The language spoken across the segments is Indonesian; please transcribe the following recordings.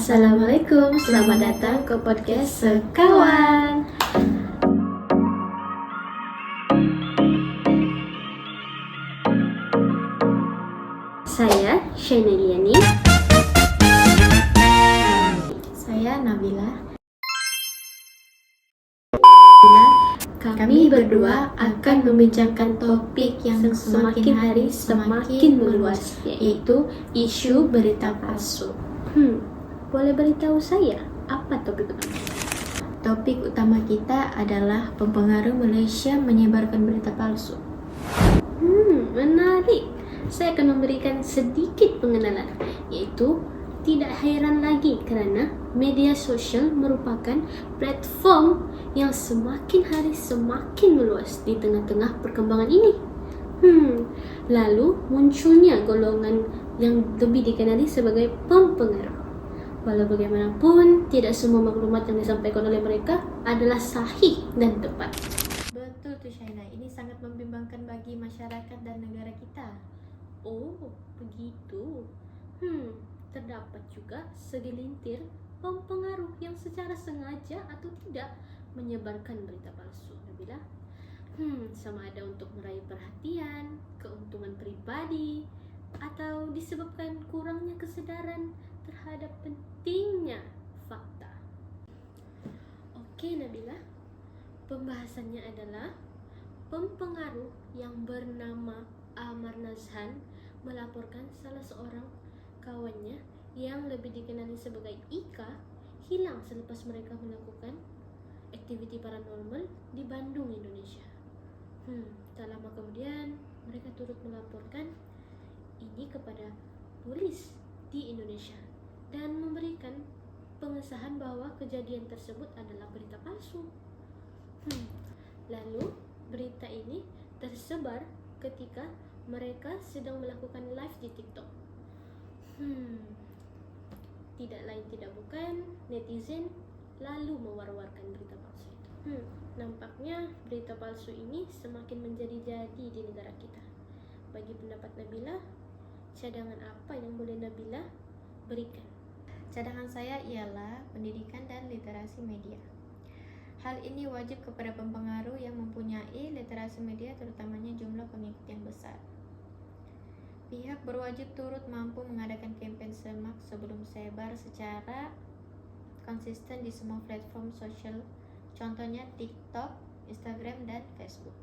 Assalamualaikum, selamat datang ke podcast Sekawan. Saya Shaina Liani. Saya Nabila. Kami berdua akan membincangkan topik yang semakin hari semakin meluas, yaitu isu berita palsu. Boleh beritahu saya apa topik utama? Topik utama kita adalah pempengaruh Malaysia menyebarkan berita palsu. Menarik. Saya akan memberikan sedikit pengenalan, yaitu tidak heran lagi kerana media sosial merupakan platform yang semakin hari semakin meluas di tengah-tengah perkembangan ini. Lalu munculnya golongan yang lebih dikenali sebagai pempengaruh. Walau bagaimanapun, tidak semua maklumat yang disampaikan oleh mereka adalah sahih dan tepat. Betul tuh Shaina, ini sangat membimbangkan bagi masyarakat dan negara kita. Oh, begitu. Terdapat juga segelintir pempengaruh yang secara sengaja atau tidak menyebarkan berita palsu, Nabila. Sama ada untuk meraih perhatian, keuntungan pribadi, atau disebabkan kurangnya kesadaran terhadap pentingnya fakta. Oke, Nabila. Pembahasannya adalah pempengaruh yang bernama Amar Nazhan melaporkan salah seorang kawannya yang lebih dikenali sebagai Ika hilang selepas mereka melakukan aktiviti paranormal di Bandung, Indonesia. Tak lama kemudian mereka turut melaporkan ini kepada polis di Indonesia dan memberikan pengesahan bahwa kejadian tersebut adalah berita palsu. Lalu berita ini tersebar ketika mereka sedang melakukan live di TikTok. Tidak lain tidak bukan, netizen lalu mewar-warkan berita palsu itu. Nampaknya berita palsu ini semakin menjadi-jadi di negara kita. Bagi pendapat Nabila, cadangan apa yang boleh Nabila berikan? Cadangan saya ialah pendidikan dan literasi media. Hal ini wajib kepada pempengaruh yang mempunyai literasi media, terutamanya jumlah pengikut yang besar. Pihak berwajib turut mampu mengadakan kempen semak sebelum sebar secara konsisten di semua platform sosial, contohnya TikTok, Instagram, dan Facebook.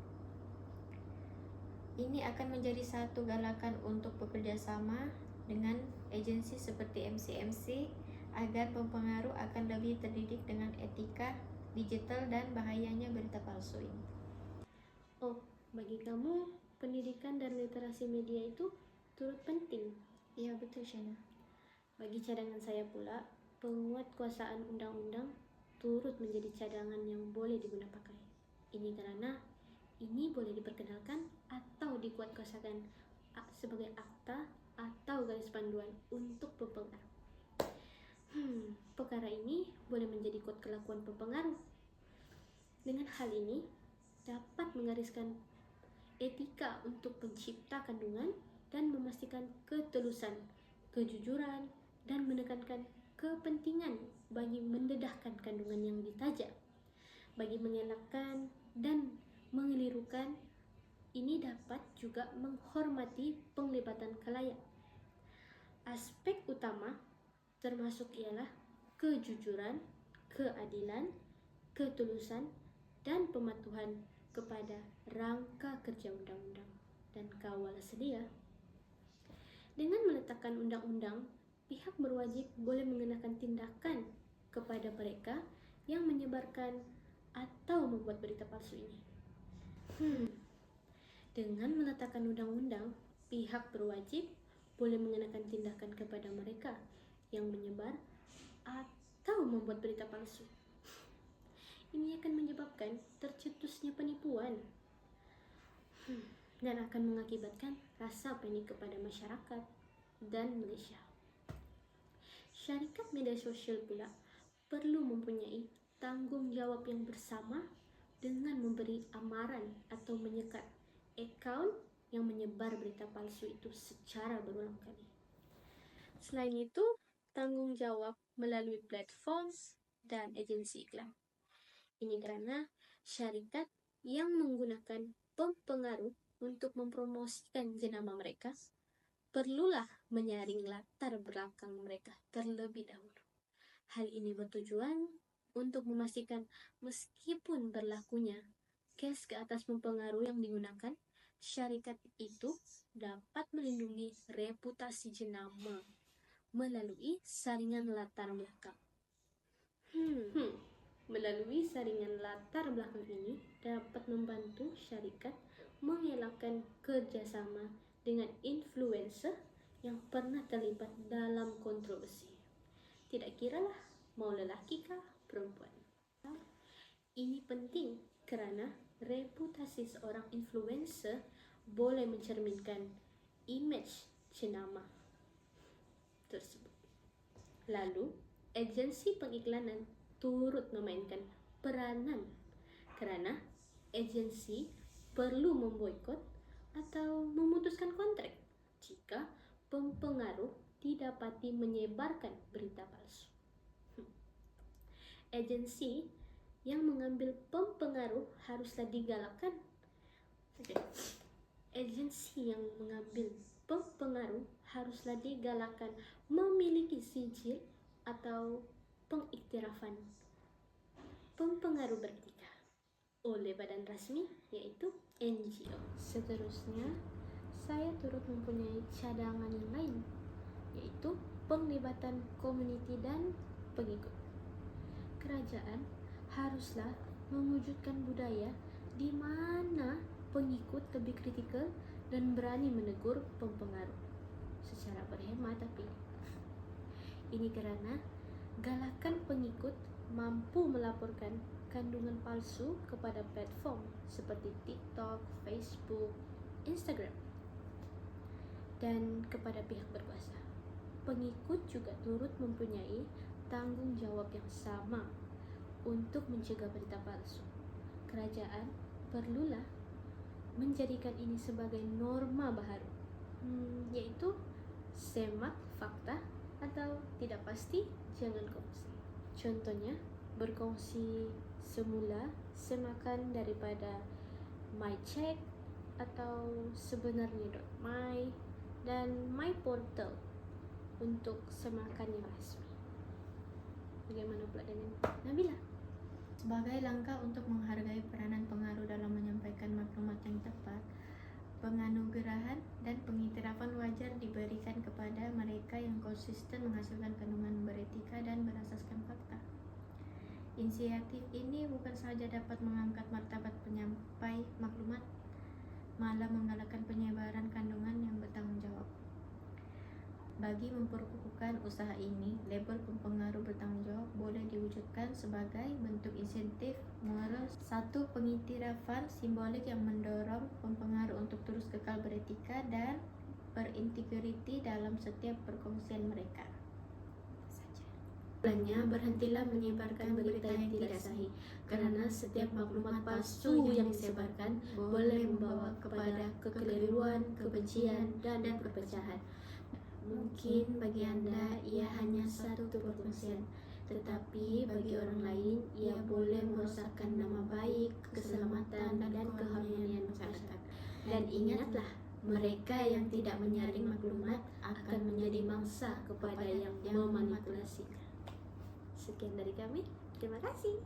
Ini akan menjadi satu galakan untuk bekerja sama dengan agensi seperti MC agar pempengaruh akan lebih terdidik dengan etika digital dan bahayanya berita palsu ini. Oh, bagi kamu pendidikan dan literasi media itu turut penting? Iya betul Shaina. Bagi cadangan saya pula, penguatkuasaan undang-undang turut menjadi cadangan yang boleh diguna pakai. Ini karena ini boleh diperkenalkan atau dikuatkuasakan sebagai akta atau garis panduan untuk pempengaruh. Perkara ini boleh menjadi kod kelakuan pempengaruh. Dengan hal ini dapat menggariskan etika untuk pencipta kandungan dan memastikan ketulusan, kejujuran, dan menekankan kepentingan bagi mendedahkan kandungan yang ditaja. Bagi mengelakkan dan mengelirukan, ini dapat juga menghormati penglibatan khalayak. Aspek utama termasuk ialah kejujuran, keadilan, ketulusan, dan pematuhan kepada rangka kerja undang-undang dan kawal sedia. Dengan meletakkan undang-undang, pihak berwajib boleh mengenakan tindakan kepada mereka yang menyebarkan atau membuat berita palsu ini. Dengan meletakkan undang-undang, pihak berwajib boleh mengenakan tindakan kepada mereka yang menyebar atau membuat berita palsu. Ini akan menyebabkan tercetusnya penipuan dan akan mengakibatkan rasa panik kepada masyarakat dan Malaysia. Syarikat media sosial pula perlu mempunyai tanggung jawab yang bersama dengan memberi amaran atau menyekat akaun yang menyebar berita palsu itu secara berulang kali. Selain itu, tanggung jawab melalui platform dan agensi iklan. Ini karena syarikat yang menggunakan pempengaruh untuk mempromosikan jenama mereka perlulah menyaring latar belakang mereka terlebih dahulu. Hal ini bertujuan untuk memastikan meskipun berlakunya case ke atas pempengaruh yang digunakan, syarikat itu dapat melindungi reputasi jenama melalui saringan latar belakang. Melalui saringan latar belakang ini dapat membantu syarikat mengelakkan kerjasama dengan influencer yang pernah terlibat dalam kontroversi. Tidak kiralah mau lelaki kah perempuan. Ini penting karena reputasi seorang influencer boleh mencerminkan image jenama tersebut. Lalu, agensi pengiklanan turut memainkan peranan karena agensi perlu memboikot atau memutuskan kontrak jika pempengaruh didapati menyebarkan berita palsu. Agensi yang mengambil pempengaruh haruslah digalakkan. Agensi yang mengambil pempengaruh haruslah digalakkan memiliki sijil atau pengiktirafan pempengaruh beretika oleh badan rasmi, yaitu NGO. Seterusnya, saya turut mempunyai cadangan yang lain, yaitu penglibatan komuniti dan pengikut. Kerajaan haruslah mewujudkan budaya di mana pengikut lebih kritikal dan berani menegur pempengaruh secara berhemat, tapi ini karena galakan pengikut mampu melaporkan kandungan palsu kepada platform seperti TikTok, Facebook, Instagram, dan kepada pihak berkuasa. Pengikut juga turut mempunyai tanggung jawab yang sama untuk mencegah berita palsu. Kerajaan perlulah menjadikan ini sebagai norma baru, yaitu semak fakta atau tidak pasti jangan kongsi. Contohnya, berkongsi semula semakan daripada MyCheck atau sebenarnya.my dan MyPortal untuk semakan yang resmi. Bagaimana pula dengan Nabila? Sebagai langkah untuk menghargai peranan pengaruh dalam menyampaikan maklumat yang tepat, penganugerahan dan pengiktirafan wajar diberikan kepada mereka yang konsisten menghasilkan kandungan beretika dan berasaskan fakta. Inisiatif ini bukan sahaja dapat mengangkat martabat penyampai maklumat, malah menggalakkan penyebaran kandungan yang bertanggung jawab. Bagi memperkukuhkan usaha ini, label pempengaruh bertanggung jawab boleh diwujudkan sebagai bentuk insentif moral. Satu, pengiktirafan simbolik yang mendorong pempengaruh untuk terus kekal beretika dan berintegriti dalam setiap perkongsian mereka. Kesimpulannya, berhentilah menyebarkan berita yang tidak sahih, karena setiap maklumat palsu yang disebarkan boleh membawa kepada kekeliruan, kebencian, dan perpecahan. Mungkin bagi Anda ia hanya satu perkongsian, tetapi bagi orang lain ia boleh merosakkan nama baik, keselamatan, dan keharmonian masyarakat. Dan ingatlah, mereka yang tidak menyaring maklumat akan menjadi mangsa kepada yang memanipulasinya. Sekian dari kami, terima kasih.